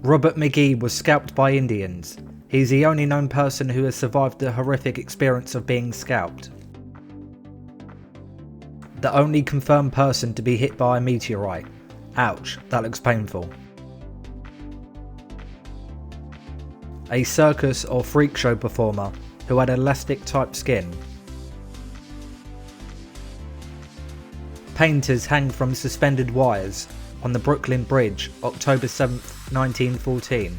Robert McGee was scalped by Indians. He's the only known person who has survived the horrific experience of being scalped. The only confirmed person to be hit by a meteorite. Ouch, that looks painful. A circus or freak show performer who had elastic type skin. Painters hang from suspended wires on the Brooklyn Bridge, October 7, 1914.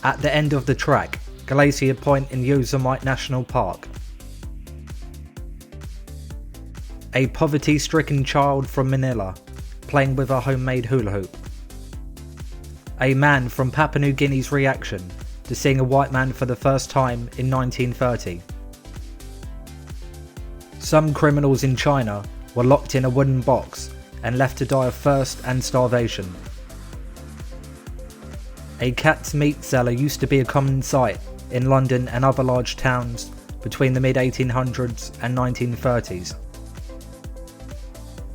At the end of the track, Glacier Point in Yosemite National Park. A poverty-stricken child from Manila playing with a homemade hula hoop. A man from Papua New Guinea's reaction to seeing a white man for the first time in 1930. Some criminals in China were locked in a wooden box and left to die of thirst and starvation. A cat's meat cellar used to be a common sight in London and other large towns between the mid-1800s and 1930s.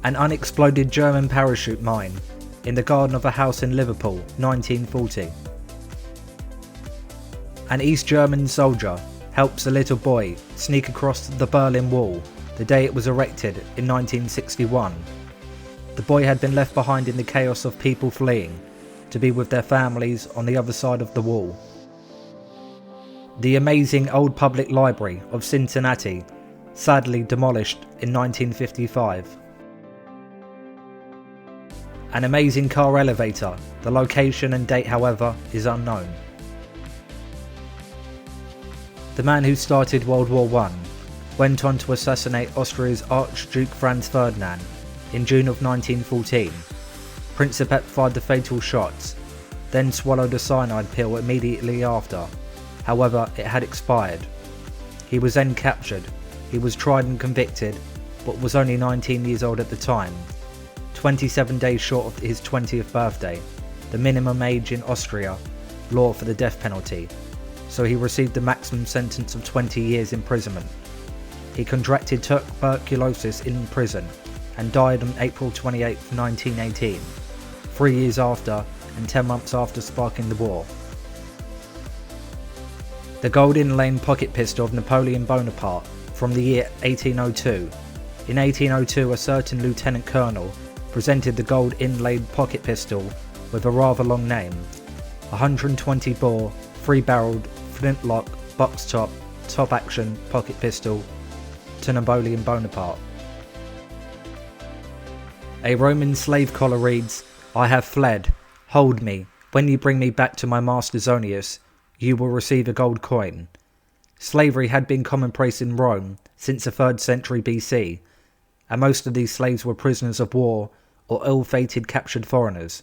An unexploded German parachute mine in the garden of a house in Liverpool, 1940. An East German soldier helps a little boy sneak across the Berlin Wall the day it was erected in 1961. The boy had been left behind in the chaos of people fleeing to be with their families on the other side of the wall. The amazing Old Public Library of Cincinnati, sadly demolished in 1955. An amazing car elevator, the location and date however is unknown. The man who started World War I went on to assassinate Austria's Archduke Franz Ferdinand in June of 1914. Principet fired the fatal shots, then swallowed a cyanide pill immediately after. However, it had expired. He was then captured. He was tried and convicted, but was only 19 years old at the time, 27 days short of his 20th birthday, the minimum age in Austria law for the death penalty, so he received the maximum sentence of 20 years imprisonment. He contracted tuberculosis in prison and died on April 28, 1918, 3 years after and 10 months after sparking the war. The gold inlaid pocket pistol of Napoleon Bonaparte from the year 1802. In 1802, a certain lieutenant colonel presented the gold inlaid pocket pistol with a rather long name, 120 bore, 3-barreled, flintlock, box top, top action pocket pistol to Napoleon Bonaparte. A Roman slave collar reads, "I have fled, hold me, when you bring me back to my master Zonius, you will receive a gold coin." Slavery had been commonplace in Rome since the 3rd century BC, and most of these slaves were prisoners of war or ill-fated captured foreigners.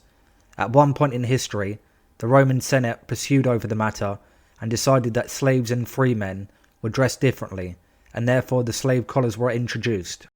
At one point in history, the Roman Senate pursued over the matter and decided that slaves and free men were dressed differently, and therefore the slave collars were introduced.